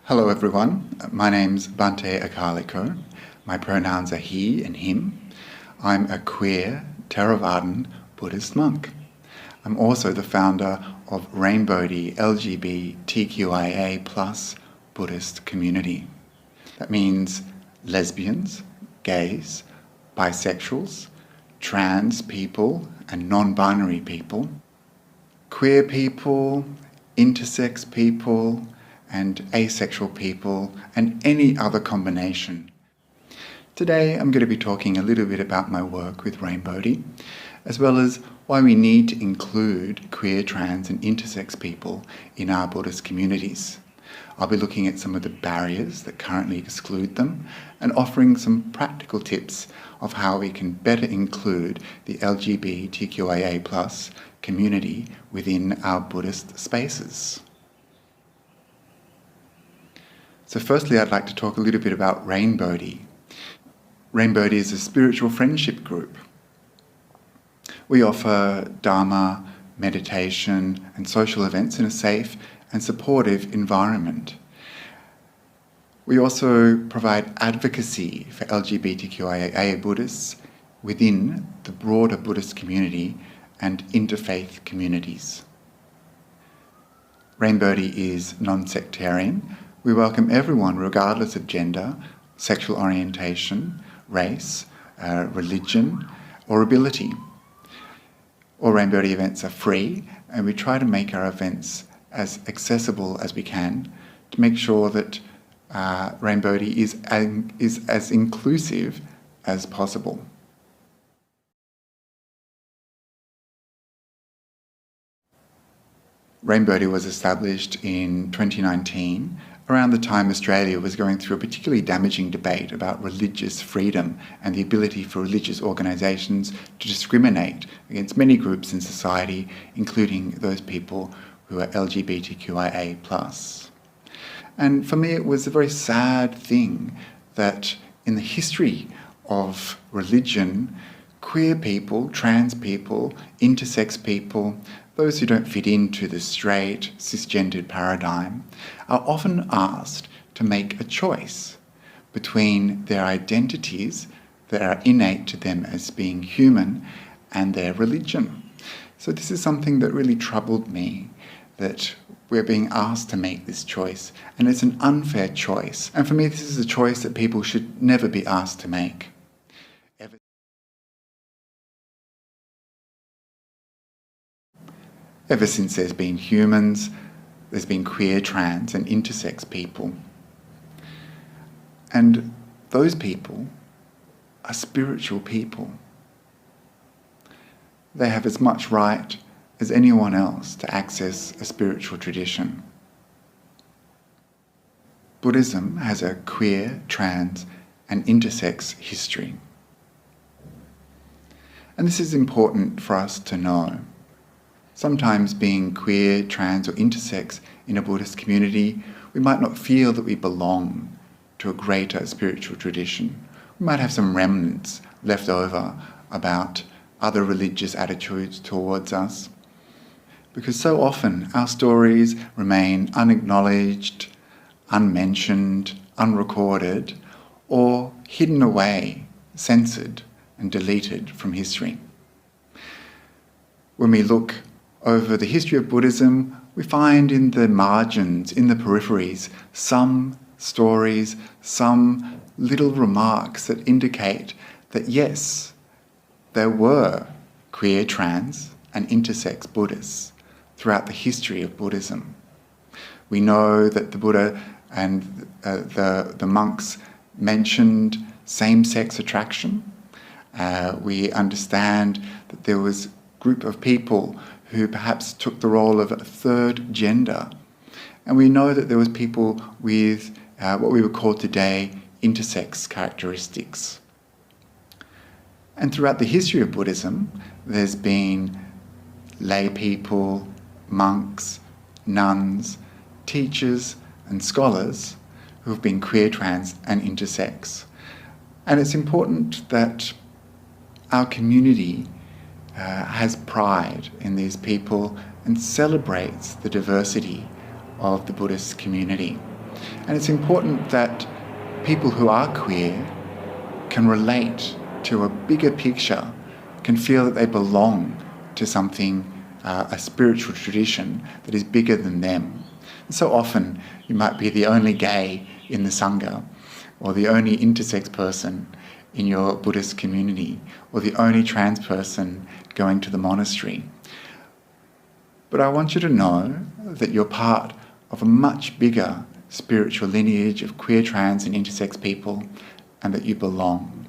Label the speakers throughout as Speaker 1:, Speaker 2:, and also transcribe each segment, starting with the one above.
Speaker 1: Hello everyone, my name's Bhante Akaliko. My pronouns are he and him. I'm a queer, Theravadan Buddhist monk. I'm also the founder of Rainbodhi LGBTQIA+ Buddhist community. That means lesbians, gays, bisexuals, trans people and non-binary people, queer people, intersex people, and asexual people, and any other combination. Today I'm going to be talking a little bit about my work with Rainbodhi, as well as why we need to include queer, trans and intersex people in our Buddhist communities. I'll be looking at some of the barriers that currently exclude them and offering some practical tips of how we can better include the LGBTQIA+ community within our Buddhist spaces. So firstly, I'd like to talk a little bit about Rainbodhi. Rainbodhi is a spiritual friendship group. We offer Dharma, meditation and social events in a safe and supportive environment. We also provide advocacy for LGBTQIA Buddhists within the broader Buddhist community and interfaith communities. Rainbodhi is non-sectarian. We welcome everyone regardless of gender, sexual orientation, race, religion or ability. All Rainbodhi events are free and we try to make our events as accessible as we can to make sure that Rainbodhi is as inclusive as possible. Rainbodhi was established in 2019, around the time Australia was going through a particularly damaging debate about religious freedom and the ability for religious organisations to discriminate against many groups in society, including those people who are LGBTQIA+. And for me it was a very sad thing that in the history of religion, queer people, trans people, intersex people, those who don't fit into the straight, cisgendered paradigm, are often asked to make a choice between their identities that are innate to them as being human and their religion. So this is something that really troubled me, that we're being asked to make this choice, and it's an unfair choice. And for me, this is a choice that people should never be asked to make. Ever since there's been humans, there's been queer, trans and intersex people. And those people are spiritual people. They have as much right as anyone else to access a spiritual tradition. Buddhism has a queer, trans and intersex history. And this is important for us to know. Sometimes being queer, trans or intersex in a Buddhist community, we might not feel that we belong to a greater spiritual tradition. We might have some remnants left over about other religious attitudes towards us. Because so often our stories remain unacknowledged, unmentioned, unrecorded, or hidden away, censored and deleted from history. When we look over the history of Buddhism, we find in the margins, in the peripheries, some stories, some little remarks that indicate that yes, there were queer, trans and intersex Buddhists throughout the history of Buddhism. We know that the Buddha and the monks mentioned same-sex attraction. We understand that there was a group of people who perhaps took the role of a third gender. And we know that there was people with what we would call today intersex characteristics. And throughout the history of Buddhism, there's been lay people, monks, nuns, teachers and scholars who have been queer, trans and intersex. And it's important that our community has pride in these people and celebrates the diversity of the Buddhist community. And it's important that people who are queer can relate to a bigger picture, can feel that they belong to something, a spiritual tradition that is bigger than them. And so often you might be the only gay in the Sangha, or the only intersex person in your Buddhist community, or the only trans person going to the monastery. But I want you to know that you're part of a much bigger spiritual lineage of queer, trans and intersex people, and that you belong.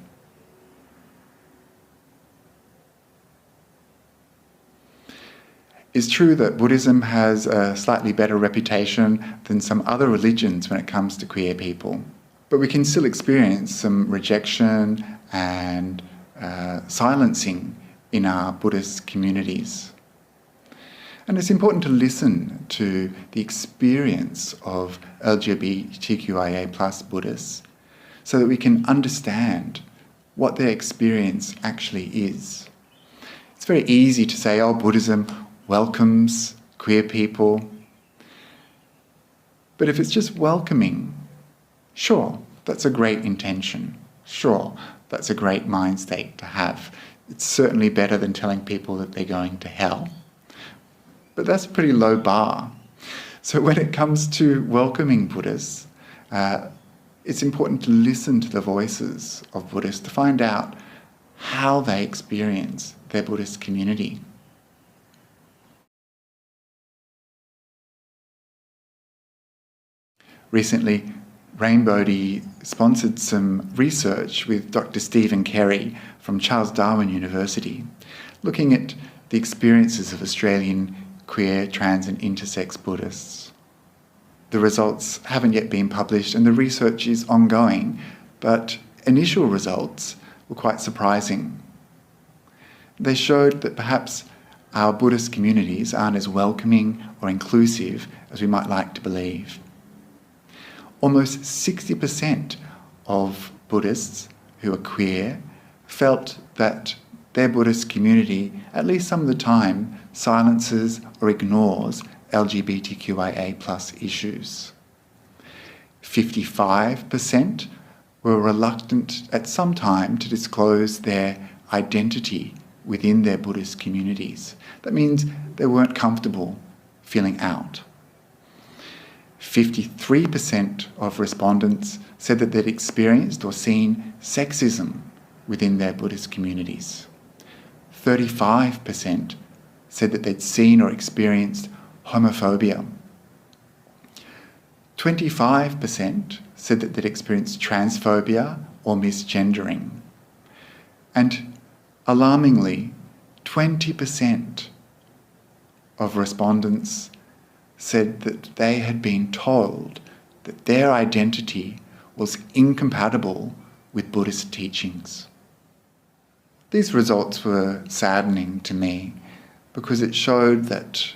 Speaker 1: It's true that Buddhism has a slightly better reputation than some other religions when it comes to queer people, but we can still experience some rejection and silencing in our Buddhist communities. And it's important to listen to the experience of LGBTQIA+ Buddhists so that we can understand what their experience actually is. It's very easy to say, oh, Buddhism welcomes queer people. But if it's just welcoming, sure, that's a great intention. Sure, that's a great mind state to have. It's certainly better than telling people that they're going to hell. But that's a pretty low bar. So when it comes to welcoming Buddhists, it's important to listen to the voices of Buddhists to find out how they experience their Buddhist community. Recently, Rainbodhi sponsored some research with Dr. Stephen Carey from Charles Darwin University, looking at the experiences of Australian queer, trans and intersex Buddhists. The results haven't yet been published and the research is ongoing, but initial results were quite surprising. They showed that perhaps our Buddhist communities aren't as welcoming or inclusive as we might like to believe. Almost 60% of Buddhists who are queer felt that their Buddhist community, at least some of the time, silences or ignores LGBTQIA+ issues. 55% were reluctant at some time to disclose their identity within their Buddhist communities. That means they weren't comfortable feeling out. 53% of respondents said that they'd experienced or seen sexism within their Buddhist communities. 35% said that they'd seen or experienced homophobia. 25% said that they'd experienced transphobia or misgendering. And alarmingly, 20% of respondents said that they had been told that their identity was incompatible with Buddhist teachings. These results were saddening to me because it showed that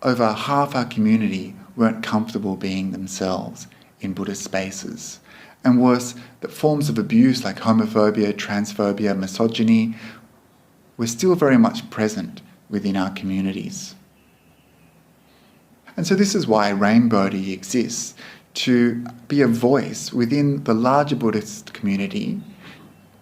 Speaker 1: over half our community weren't comfortable being themselves in Buddhist spaces. And worse, that forms of abuse like homophobia, transphobia, misogyny were still very much present within our communities. And so this is why Rainbodhi exists, to be a voice within the larger Buddhist community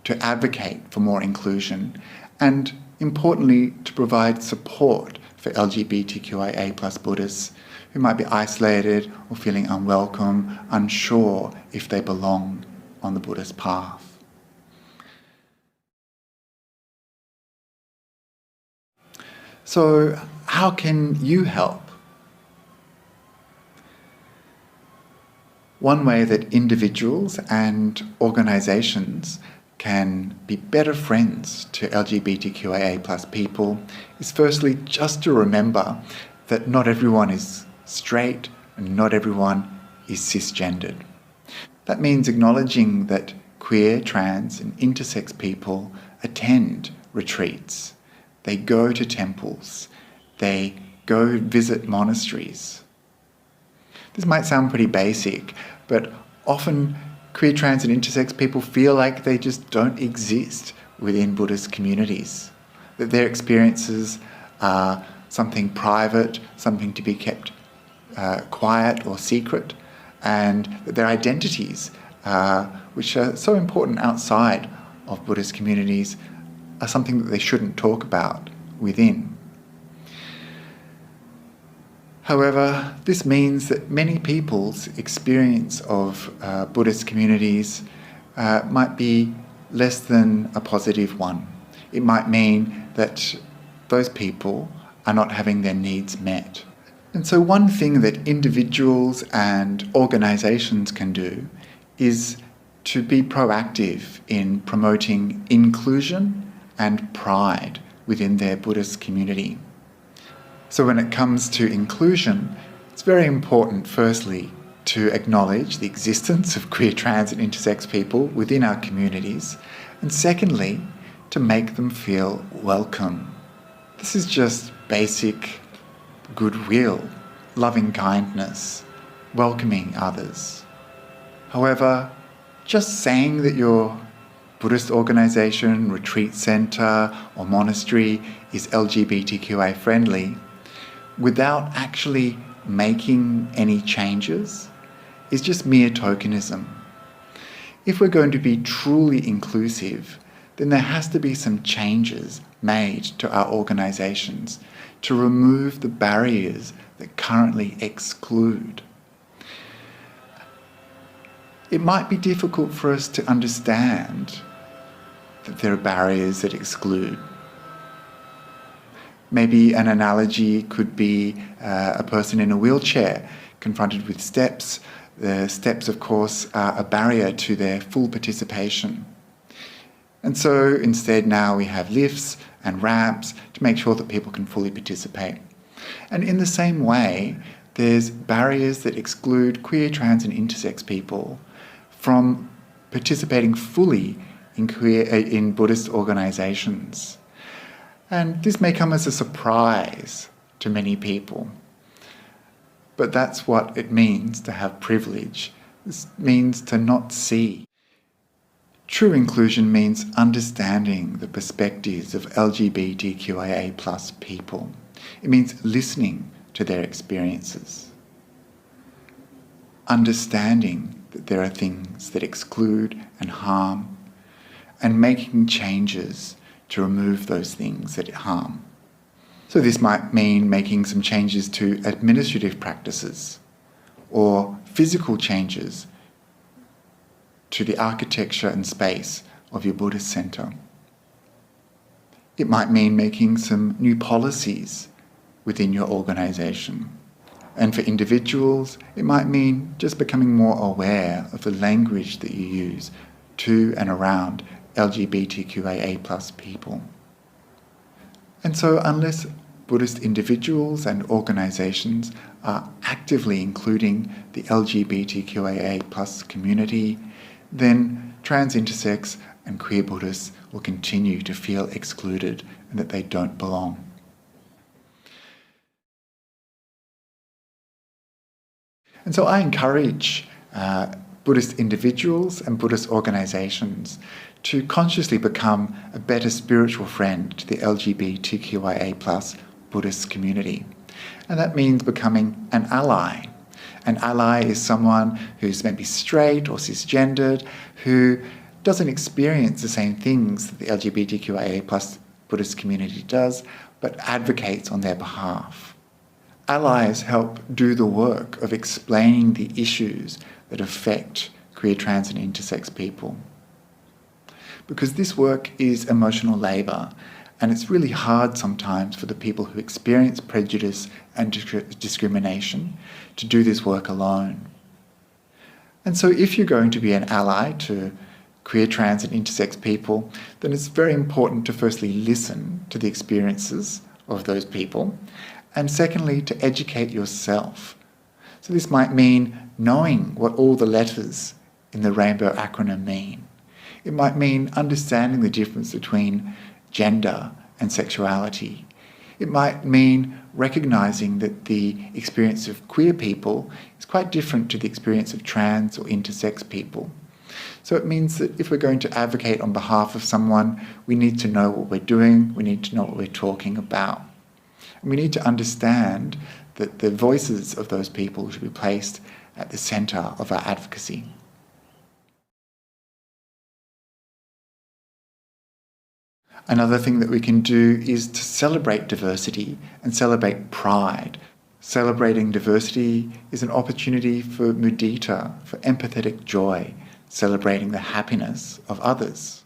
Speaker 1: to advocate for more inclusion and, importantly, to provide support for LGBTQIA+ Buddhists who might be isolated or feeling unwelcome, unsure if they belong on the Buddhist path. So, how can you help? One way that individuals and organisations can be better friends to LGBTQIA+ people is firstly just to remember that not everyone is straight and not everyone is cisgendered. That means acknowledging that queer, trans and intersex people attend retreats, they go to temples, they go visit monasteries. This might sound pretty basic, but often queer, trans and intersex people feel like they just don't exist within Buddhist communities, that their experiences are something private, something to be kept quiet or secret, and that their identities, which are so important outside of Buddhist communities, are something that they shouldn't talk about within. However, this means that many people's experience of Buddhist communities might be less than a positive one. It might mean that those people are not having their needs met. And so one thing that individuals and organisations can do is to be proactive in promoting inclusion and pride within their Buddhist community. So when it comes to inclusion, it's very important, firstly, to acknowledge the existence of queer, trans and intersex people within our communities, and secondly, to make them feel welcome. This is just basic goodwill, loving kindness, welcoming others. However, just saying that your Buddhist organisation, retreat centre or monastery is LGBTQI friendly without actually making any changes is just mere tokenism. If we're going to be truly inclusive, then there has to be some changes made to our organisations to remove the barriers that currently exclude. It might be difficult for us to understand that there are barriers that exclude. Maybe an analogy could be a person in a wheelchair confronted with steps. The steps, of course, are a barrier to their full participation. And so instead now we have lifts and ramps to make sure that people can fully participate. And in the same way, there's barriers that exclude queer, trans and intersex people from participating fully in Buddhist organisations. And this may come as a surprise to many people. But that's what it means to have privilege. This means to not see. True inclusion means understanding the perspectives of LGBTQIA+ people. It means listening to their experiences. Understanding that there are things that exclude and harm, and making changes to remove those things that harm. So this might mean making some changes to administrative practices or physical changes to the architecture and space of your Buddhist centre. It might mean making some new policies within your organisation. And for individuals, it might mean just becoming more aware of the language that you use to and around LGBTQIA+ people. And so unless Buddhist individuals and organisations are actively including the LGBTQIA+ community, then trans, intersex and queer Buddhists will continue to feel excluded and that they don't belong. And so I encourage Buddhist individuals and Buddhist organisations to consciously become a better spiritual friend to the LGBTQIA+ Buddhist community. And that means becoming an ally. An ally is someone who's maybe straight or cisgendered, who doesn't experience the same things that the LGBTQIA+ Buddhist community does, but advocates on their behalf. Allies help do the work of explaining the issues that affect queer, trans and intersex people. Because this work is emotional labour, and it's really hard sometimes for the people who experience prejudice and discrimination to do this work alone. And so if you're going to be an ally to queer, trans and intersex people, then it's very important to firstly listen to the experiences of those people, and secondly to educate yourself. So this might mean knowing what all the letters in the Rainbow acronym mean. It might mean understanding the difference between gender and sexuality. It might mean recognising that the experience of queer people is quite different to the experience of trans or intersex people. So it means that if we're going to advocate on behalf of someone, we need to know what we're doing, we need to know what we're talking about. And we need to understand that the voices of those people should be placed at the centre of our advocacy. Another thing that we can do is to celebrate diversity and celebrate pride. Celebrating diversity is an opportunity for mudita, for empathetic joy, celebrating the happiness of others.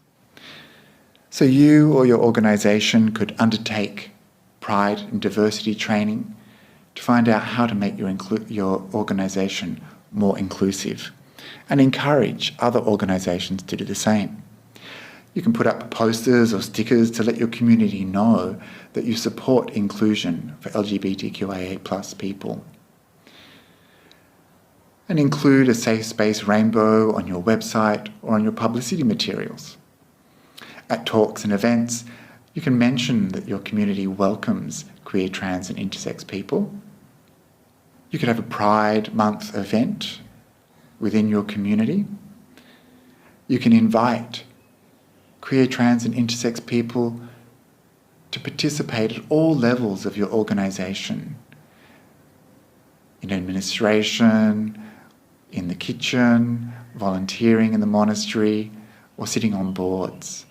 Speaker 1: So you or your organisation could undertake pride and diversity training to find out how to make your organisation more inclusive and encourage other organisations to do the same. You can put up posters or stickers to let your community know that you support inclusion for LGBTQIA+ people. And include a safe space rainbow on your website or on your publicity materials. At talks and events, you can mention that your community welcomes queer, trans and intersex people. You could have a Pride Month event within your community. You can invite queer, trans and intersex people to participate at all levels of your organisation. In administration, in the kitchen, volunteering in the monastery, or sitting on boards.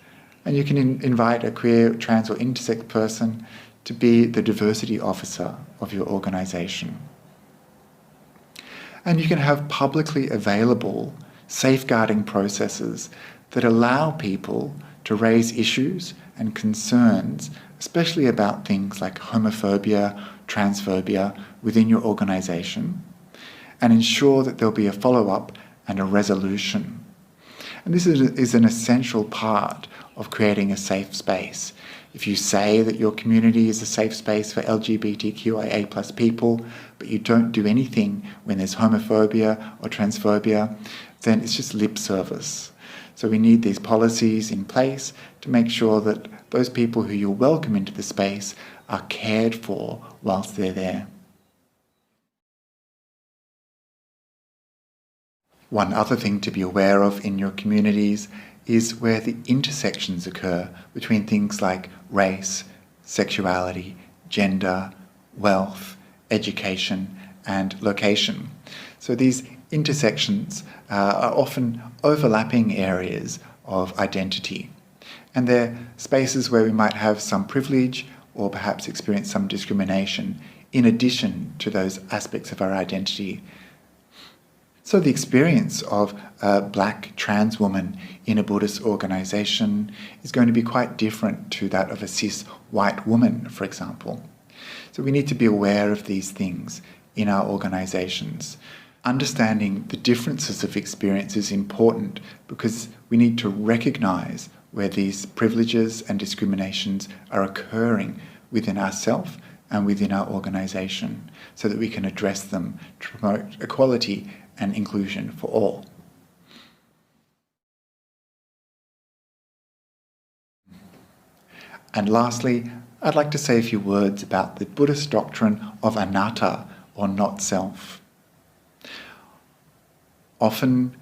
Speaker 1: And you can invite a queer, trans or intersex person to be the diversity officer of your organisation. And you can have publicly available safeguarding processes that allow people to raise issues and concerns, especially about things like homophobia, transphobia within your organisation, and ensure that there'll be a follow-up and a resolution. And this is an essential part of creating a safe space. If you say that your community is a safe space for LGBTQIA+ people, but you don't do anything when there's homophobia or transphobia, then it's just lip service. So we need these policies in place to make sure that those people who you welcome into the space are cared for whilst they're there. One other thing to be aware of in your communities is where the intersections occur between things like race, sexuality, gender, wealth, education, and location. So these intersections are often overlapping areas of identity. And they're spaces where we might have some privilege or perhaps experience some discrimination in addition to those aspects of our identity. So the experience of a black trans woman in a Buddhist organisation is going to be quite different to that of a cis white woman, for example. So we need to be aware of these things in our organisations. Understanding the differences of experience is important because we need to recognise where these privileges and discriminations are occurring within ourselves and within our organisation so that we can address them to promote equality and inclusion for all. And lastly, I'd like to say a few words about the Buddhist doctrine of anatta, or not self. Often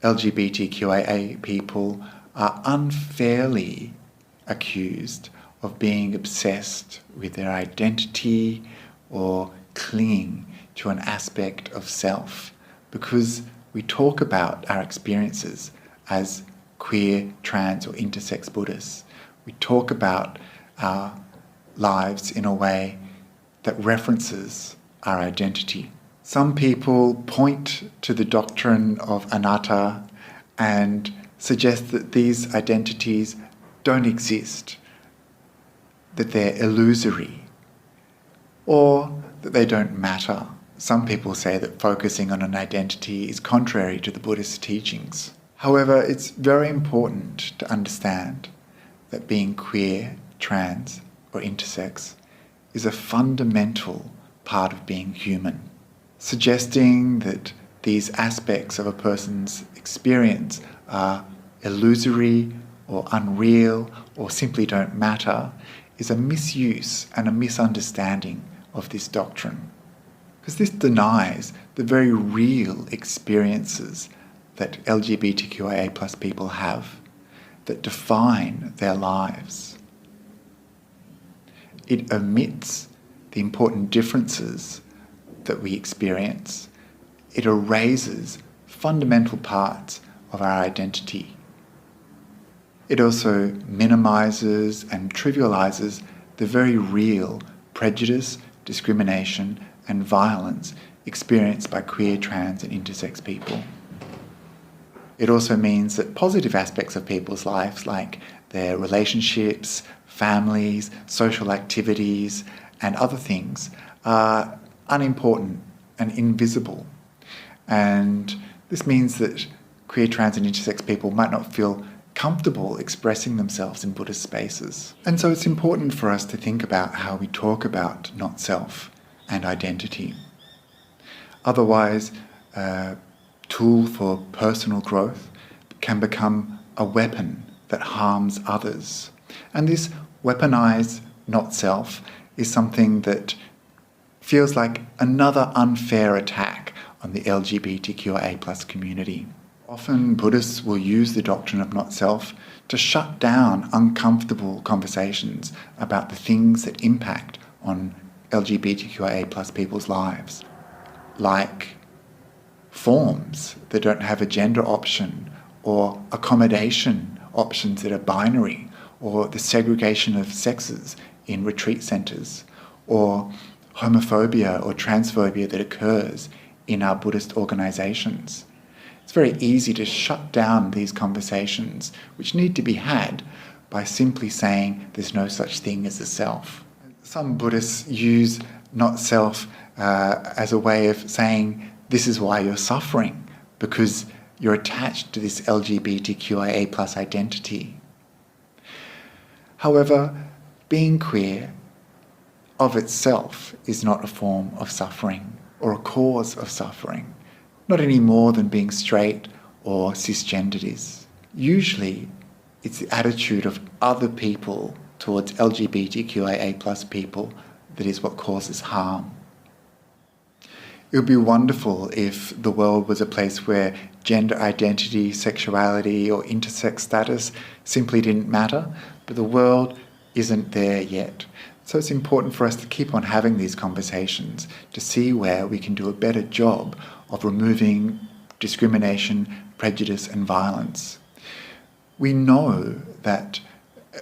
Speaker 1: LGBTQIA people are unfairly accused of being obsessed with their identity or clinging to an aspect of self, because we talk about our experiences as queer, trans or intersex Buddhists. We talk about our lives in a way that references our identity. Some people point to the doctrine of anatta and suggest that these identities don't exist, that they're illusory, or that they don't matter. Some people say that focusing on an identity is contrary to the Buddhist teachings. However, it's very important to understand that being queer, trans, or intersex is a fundamental part of being human. Suggesting that these aspects of a person's experience are illusory or unreal or simply don't matter is a misuse and a misunderstanding of this doctrine. Because this denies the very real experiences that LGBTQIA+ people have that define their lives. It omits the important differences that we experience it erases fundamental parts of our identity. It also minimises and trivialises the very real prejudice, discrimination and violence experienced by queer, trans and intersex people. It also means that positive aspects of people's lives, like their relationships, families, social activities and other things, are unimportant and invisible. And this means that queer, trans and intersex people might not feel comfortable expressing themselves in Buddhist spaces. And so it's important for us to think about how we talk about not self and identity. Otherwise, a tool for personal growth can become a weapon that harms others. And this weaponized not self is something that feels like another unfair attack on the LGBTQIA+ community. Often Buddhists will use the doctrine of not self to shut down uncomfortable conversations about the things that impact on LGBTQIA+ people's lives, like forms that don't have a gender option, or accommodation options that are binary, or the segregation of sexes in retreat centres, or homophobia or transphobia that occurs in our Buddhist organisations. It's very easy to shut down these conversations, which need to be had, by simply saying there's no such thing as a self. Some Buddhists use not self as a way of saying this is why you're suffering, because you're attached to this LGBTQIA+ identity. However, being queer of itself is not a form of suffering or a cause of suffering, not any more than being straight or cisgendered is. Usually, it's the attitude of other people towards LGBTQIA+ people that is what causes harm. It would be wonderful if the world was a place where gender identity, sexuality or intersex status simply didn't matter, but the world isn't there yet. So it's important for us to keep on having these conversations to see where we can do a better job of removing discrimination, prejudice and violence. We know that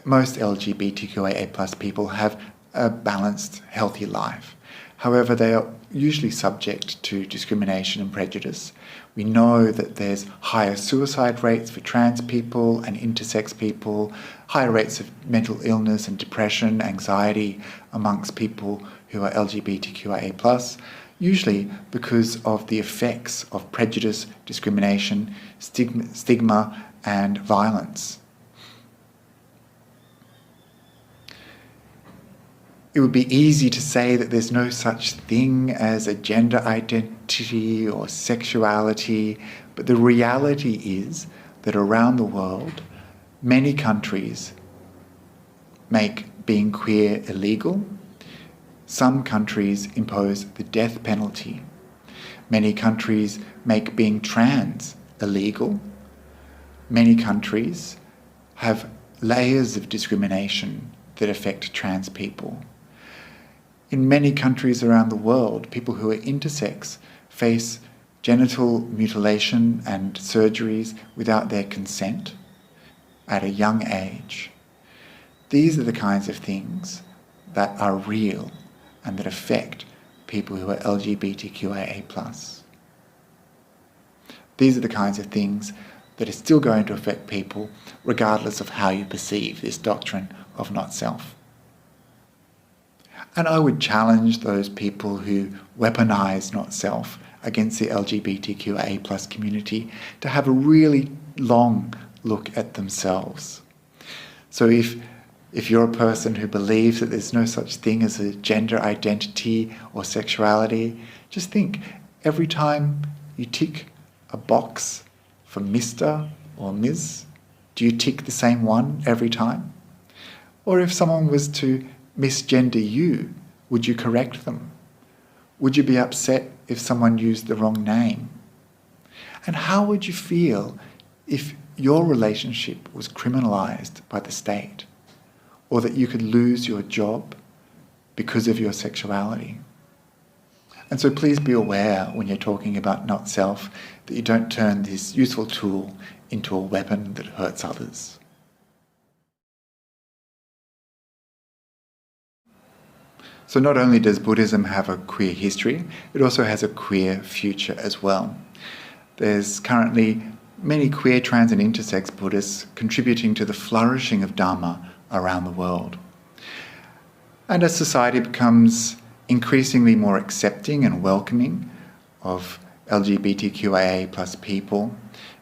Speaker 1: most LGBTQIA+ people have a balanced, healthy life. However, they are usually subject to discrimination and prejudice. We know that there's higher suicide rates for trans people and intersex people, higher rates of mental illness and depression, anxiety amongst people who are LGBTQIA+, usually because of the effects of prejudice, discrimination, stigma and violence. It would be easy to say that there's no such thing as a gender identity or sexuality, but the reality is that around the world, many countries make being queer illegal. Some countries impose the death penalty. Many countries make being trans illegal. Many countries have layers of discrimination that affect trans people. In many countries around the world, people who are intersex face genital mutilation and surgeries without their consent at a young age. These are the kinds of things that are real and that affect people who are LGBTQIA+. These are the kinds of things that are still going to affect people regardless of how you perceive this doctrine of not self. And I would challenge those people who weaponize not self against the LGBTQIA+ community to have a really long look at themselves. So if you're a person who believes that there's no such thing as a gender identity or sexuality, just think, every time you tick a box for Mr. or Ms., do you tick the same one every time? Or if someone was to misgender you, would you correct them? Would you be upset if someone used the wrong name? And how would you feel if your relationship was criminalized by the state, or that you could lose your job because of your sexuality? And so please be aware when you're talking about not self that you don't turn this useful tool into a weapon that hurts others. So not only does Buddhism have a queer history, it also has a queer future as well. There's currently many queer, trans and intersex Buddhists contributing to the flourishing of Dharma around the world. And as society becomes increasingly more accepting and welcoming of LGBTQIA plus people,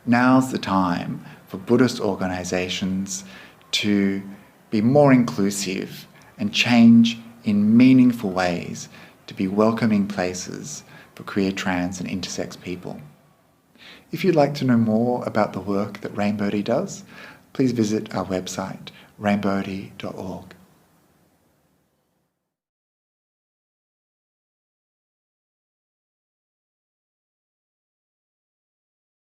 Speaker 1: now's the time for Buddhist organisations to be more inclusive and change in meaningful ways to be welcoming places for queer, trans and intersex people. If you'd like to know more about the work that Rainbodhi does, please visit our website, rainbodhi.org.